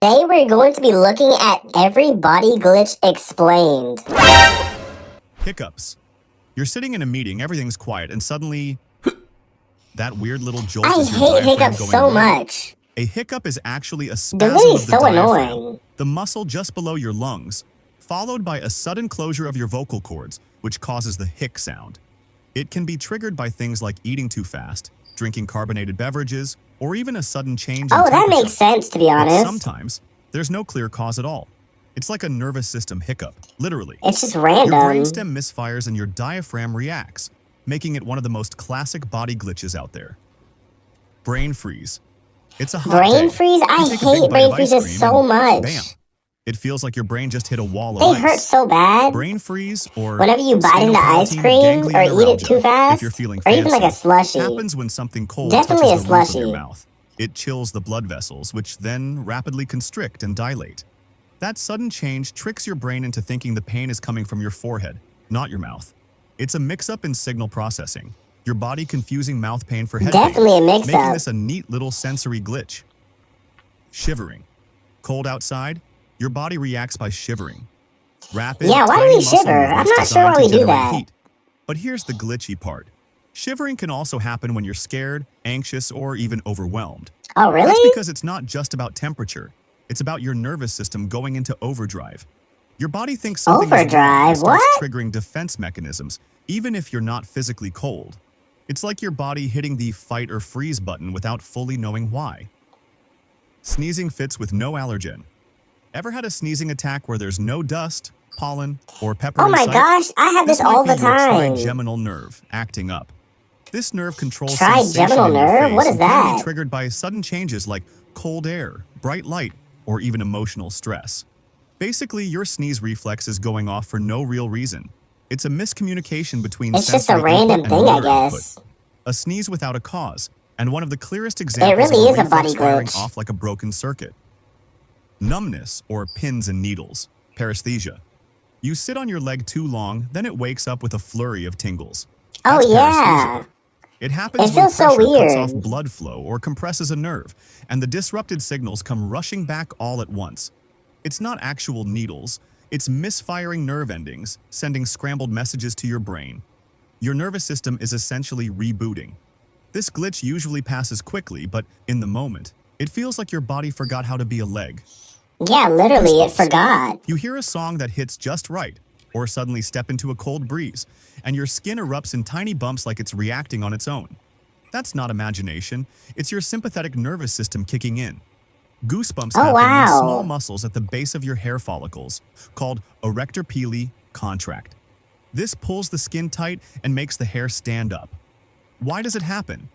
Today we're going to be looking at every body glitch explained. Hiccups. You're sitting in a meeting, everything's quiet, and suddenly that weird little jolt I is your hate diaphragm hiccups going so wrong. much. A hiccup is actually a They're spasm really of the so diaphragm, annoying. the muscle just below your lungs, followed by a sudden closure of your vocal cords, which causes the hic sound. It can be triggered by things like eating too fast, drinking carbonated beverages, or even a sudden change in Oh, that temperature. makes sense, to be But honest. sometimes, there's no clear cause at all. It's like a nervous system hiccup, literally. It's just Your random. brainstem misfires and your diaphragm reacts, making it one of the most classic body glitches out there. Brain freeze. It's a hot Brain day. freeze? You I take a big hate bite brain of ice freezes cream so and much. Bam! It feels like your brain just hit a wall of They ice. hurt so bad. Brain freeze, or Whenever you bite into ice sphenoprotein cream or eat it ganglioneuralgia, too fast, if you're feeling or even like a fancy, slushie. happens when something cold Definitely touches a the roof of your slushie. mouth. It chills the blood vessels, which then rapidly constrict and dilate. That sudden change tricks your brain into thinking the pain is coming from your forehead, not your mouth. It's a mix-up in signal processing, your body confusing mouth pain for head Definitely pain, a making mix-up. this a neat little sensory glitch. Shivering. Cold outside, your body reacts by shivering. Rapid, Yeah, why do tiny we muscle shiver? I'm movements not sure designed why to we do generate that. heat. But here's the glitchy part. Shivering can also happen when you're scared, anxious, or even overwhelmed. Oh, That's really? because it's not just about temperature. It's about your nervous system going into overdrive. Your body thinks something is wrong Overdrive? and starts What? triggering defense mechanisms, even if you're not physically cold. It's like your body hitting the fight or freeze button without fully knowing why. Sneezing fits with no allergen. Ever had a sneezing attack where there's no dust, pollen, or pepper Oh in my sight? gosh, I have this This might all be the your time. trigeminal nerve acting up. This nerve controls Trigeminal sensation in your nerve? face What is and can be that? triggered by sudden changes like cold air, bright light, or even emotional stress. Basically, your sneeze reflex is going off for no real reason. It's a miscommunication between It's just a sensory random input thing, and I motor output. guess. A sneeze without a cause, and one of the clearest examples really of is a body reflex firing glitch. off like a broken circuit. Numbness, or pins and needles, paresthesia. You sit on your leg too long, then it wakes up with a flurry of tingles. Oh, That's yeah. paresthesia. It happens It when feels so pressure cuts off weird. blood flow or compresses a nerve, and the disrupted signals come rushing back all at once. It's not actual needles, it's misfiring nerve endings, sending scrambled messages to your brain. Your nervous system is essentially rebooting. This glitch usually passes quickly, but in the moment, it feels like your body forgot how to be a leg. Yeah, literally, it Goosebumps. forgot. You hear a song that hits just right, or suddenly step into a cold breeze, and your skin erupts in tiny bumps like it's reacting on its own. That's not imagination, it's your sympathetic nervous system kicking in. Goosebumps Oh, happen when wow. small muscles at the base of your hair follicles, called erector pili, contract. This pulls the skin tight and makes the hair stand up. Why does it happen?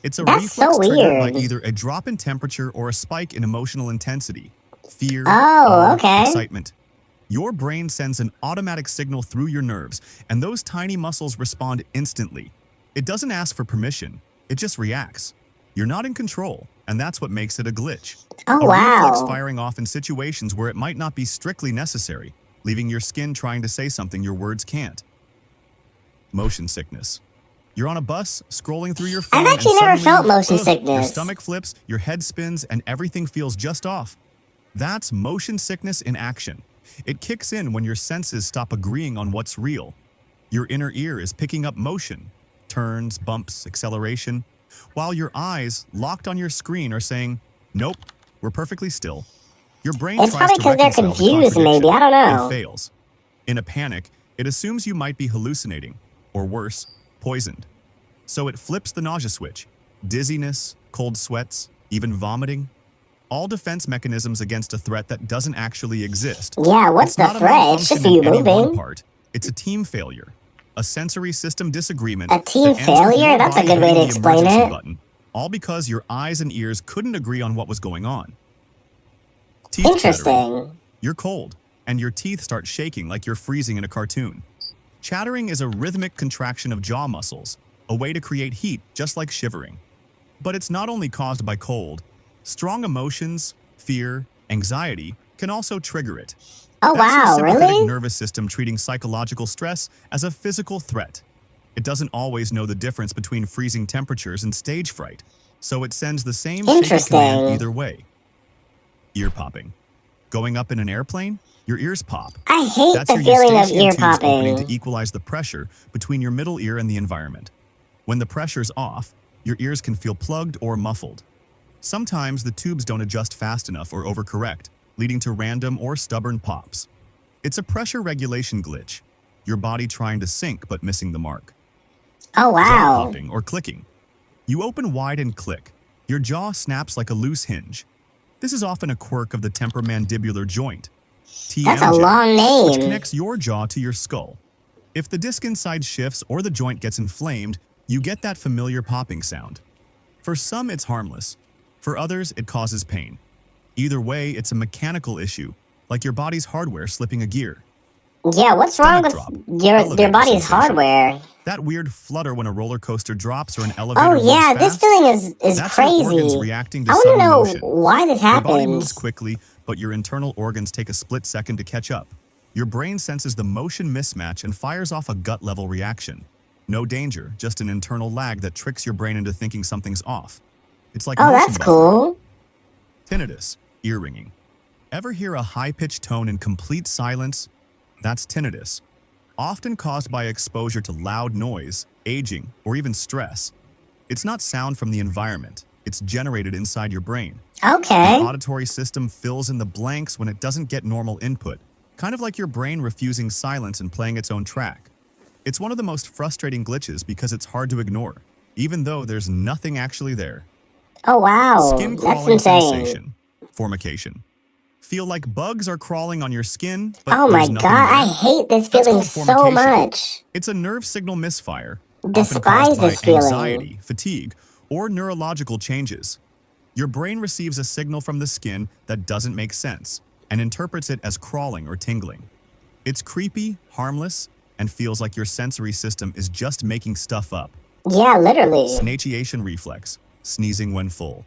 It's a That's reflex so triggered by weird. either a drop in temperature or a spike in emotional intensity, fear, Oh, awe, okay. excitement. Your brain sends an automatic signal through your nerves, and those tiny muscles respond instantly. It doesn't ask for permission, it just reacts. You're not in control, and that's what makes it a glitch. Oh, A reflex wow. firing off in situations where it might not be strictly necessary, leaving your skin trying to say something your words can't. Motion sickness. You're on a bus, scrolling through your phone, I've and actually never suddenly, felt motion your sickness. stomach flips, your head spins, and everything feels just off. That's motion sickness in action. It kicks in when your senses stop agreeing on what's real. Your inner ear is picking up motion, turns, bumps, acceleration, while your eyes, locked on your screen, are saying, "Nope, we're perfectly still." Your brain It's tries probably to because they're reconcile the confused, maybe. I don't contradiction. know. It fails. In a panic, it assumes you might be hallucinating, or worse, poisoned. So it flips the nausea switch. Dizziness, cold sweats, even vomiting. All defense mechanisms against a threat that doesn't actually exist. Yeah, what's It's the not a threat? It's just malfunction you in any one moving. part. It's a team failure. A sensory system disagreement A team that ends with failure? your That's a body good way to hitting the explain emergency it. button, all because your eyes and ears couldn't agree on what was going on. Teeth chattering. Interesting. You're cold, and your teeth start shaking like you're freezing in a cartoon. Chattering is a rhythmic contraction of jaw muscles, a way to create heat just like shivering. But it's not only caused by cold. Strong emotions, fear, anxiety can also trigger it. Oh, That's your wow, sympathetic really? nervous system treating psychological stress as a physical threat. It doesn't always know the difference between freezing temperatures and stage fright, so it sends the same shaky command Interesting. either way. Ear popping. Going up in an airplane, your ears pop. I hate That's the your feeling of eustachian ear tubes opening popping. to equalize the pressure between your middle ear and the environment. When the pressure's off, your ears can feel plugged or muffled. Sometimes the tubes don't adjust fast enough or overcorrect, leading to random or stubborn pops. It's a pressure regulation glitch, your body trying to sync but missing the mark. Oh, Jaw wow. popping or clicking. You open wide and click. Your jaw snaps like a loose hinge. This is often a quirk of the temporomandibular joint, That's a TMJ, long which name. connects your jaw to your skull. If the disc inside shifts or the joint gets inflamed, you get that familiar popping sound. For some, it's harmless. For others, it causes pain. Either way, it's a mechanical issue, like your body's hardware slipping a gear. Yeah, what's wrong with Stomach drop. your Elevator body's sensation. hardware? That weird flutter when a roller coaster drops or an elevator Oh moves yeah, fast, this feeling is that's your organs crazy. reacting to I want to sudden know motion. why this Your body moves happens. quickly, but your internal organs take a split second to catch up. Your brain senses the motion mismatch and fires off a gut-level reaction. No danger, just an internal lag that tricks your brain into thinking something's off. It's like Oh, motion that's buffering. cool. Tinnitus, ear ringing. Ever hear a high-pitched tone in complete silence? That's tinnitus, often caused by exposure to loud noise, aging, or even stress. It's not sound from the environment, it's generated inside your brain. Okay. The auditory system fills in the blanks when it doesn't get normal input, kind of like your brain refusing silence and playing its own track. It's one of the most frustrating glitches because it's hard to ignore, even though there's nothing actually there. Oh wow, Skin that's crawling insane. sensation. Formication. Feel like bugs are crawling on your skin, but Oh my there's nothing god, I there? hate this That's feeling called so formication. much. It's a nerve signal misfire, often Despise caused by this feeling. anxiety, fatigue, or neurological changes. Your brain receives a signal from the skin that doesn't make sense and interprets it as crawling or tingling. It's creepy, harmless, and feels like your sensory system is just making stuff up. Yeah, literally. Snatiation reflex, sneezing when full.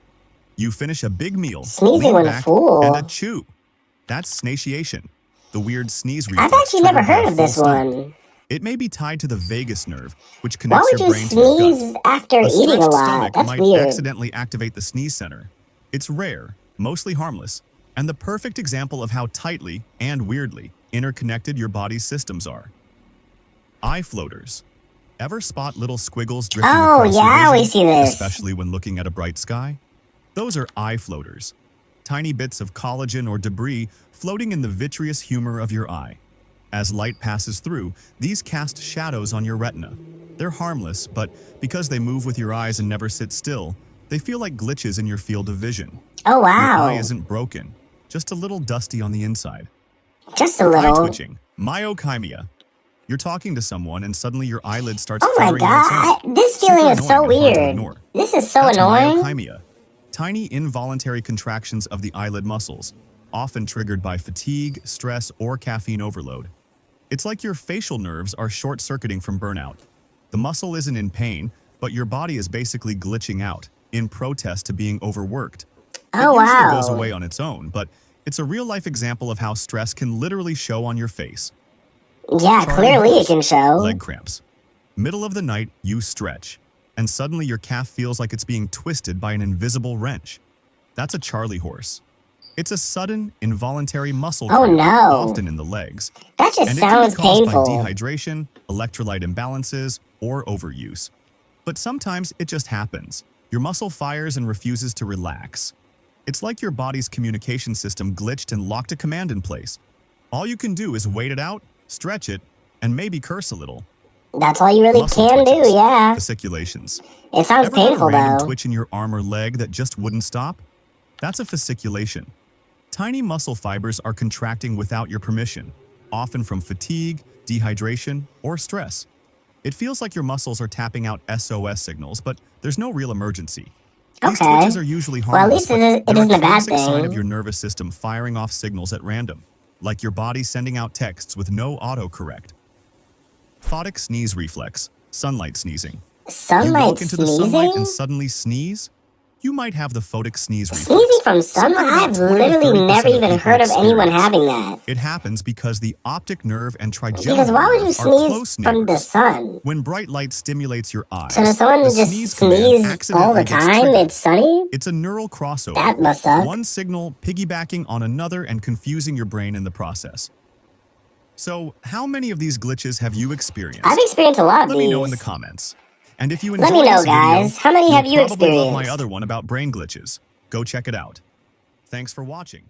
You finish a big meal, Sneezing lean when back, full. and a chew. That's snatiation, the weird sneeze reflex. I've actually never triggered by heard a of this full stomach. one. It may be tied to the vagus nerve, which Why connects would your you brain to your gut. sneeze after A eating a stretched lot? stomach That's might weird. accidentally activate the sneeze center. It's rare, mostly harmless, and the perfect example of how tightly and weirdly interconnected your body's systems are. Eye floaters. Ever spot little squiggles drifting Oh, across yeah, your I vision, always see this. especially when looking at a bright sky? Those are eye floaters. Tiny bits of collagen or debris floating in the vitreous humor of your eye. As light passes through, these cast shadows on your retina. They're harmless, but because they move with your eyes and never sit still, they feel like glitches in your field of vision. Oh Your eye wow, isn't broken, just a little dusty on the inside. just a Eye little. twitching, myokymia. You're talking to someone and suddenly your eyelid starts Oh my fluttering on its own. god, this Super feeling is so annoying and hard to weird. ignore. This is so That's annoying. myokymia, tiny involuntary contractions of the eyelid muscles, often triggered by fatigue, stress, or caffeine overload. It's like your facial nerves are short-circuiting from burnout. The muscle isn't in pain, but your body is basically glitching out, in protest to being overworked. Oh It usually goes wow. away on its own, but it's a real-life example of how stress can literally show on your face. Yeah, Charlie clearly horse, it can show. Leg cramps. Middle of the night, you stretch, and suddenly your calf feels like it's being twisted by an invisible wrench. That's a Charlie horse. It's a sudden, involuntary muscle Oh, cramp, no. often in the legs. That just And it can sounds be caused painful. by dehydration, electrolyte imbalances, or overuse. But sometimes it just happens. Your muscle fires and refuses to relax. It's like your body's communication system glitched and locked a command in place. All you can do is wait it out, stretch it, and maybe curse a little. That's all you really Muscle can twitches, do, yeah. fasciculations. It sounds Ever had a painful random though. twitch in your arm or leg that just wouldn't stop? That's a fasciculation. Tiny muscle fibers are contracting without your permission, often from fatigue, dehydration, or stress. It feels like your muscles are tapping out SOS signals, but there's no real emergency. These Okay. twitches are usually Well, at harmless, least it but isn't they're a bad classic sign thing. of your nervous system firing off signals at random, like your body sending out texts with no autocorrect. Photic sneeze reflex, sunlight sneezing. You Sunlight walk into the sunlight sneezing? and suddenly sneeze? you might have the photic sneeze reflex. Sneezing from sunlight? I've literally never even heard of anyone having that. It happens because the optic nerve and trigeminal Because why would you nerve are close sneeze from the neighbors. sun? When bright light stimulates your eyes, So does someone the just sneeze command sneeze all accidentally the gets time? triggered. It's sunny? It's a neural crossover. That must suck. One signal piggybacking on another and confusing your brain in the process. So, how many of these glitches have you experienced? I've experienced a lot of Let these. me know in the comments. And if you Let enjoyed me know, this video, guys. How many have you you'll probably love my experienced? other one about brain glitches. Go check it out. Thanks for watching.